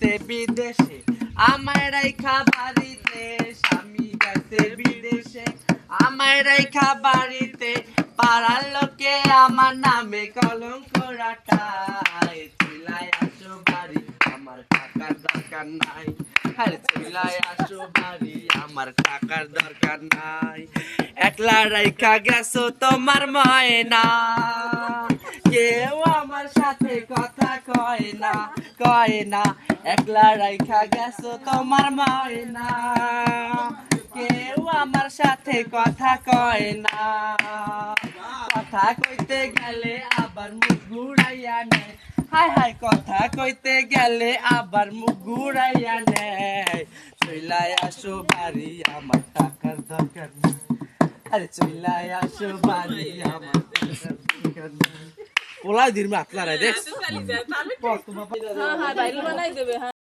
গেছে বিদেশে আমায় রাইখা বাড়িতে, স্বামী গেছে বিদেশে আমায় রাইখা বাড়িতে, পাড়ার লোকে আমার নামে কলঙ্ক রাটায়। চিল্লায় আসো বাড়ি আমার টাকার দরকার নাই, আরে চিল্লায় আসো বাড়ি আমার টাকার দরকার নাই। একলা রাইখা গেছো তোমার ময়না, কেউ আমার সাথে কথা কয় না, কয় না। একলা রাইখা গেছো তোমার ময়না, কেউ আমার সাথে কথা কয় না। কথা কইতে গেলে আবার মুখ ঘুরাইয়া নেয়, হায় হায় কথা কইতে গেলে আবার মুখ ঘুরাইয়া নেয়। চইলাই আসো বাড়ি আমার টাকার দরকার নেই, আরে চইলাই আসো বাড়ি আমার টাকার দরকার নেই। পোলা দিন আপনারা দেখ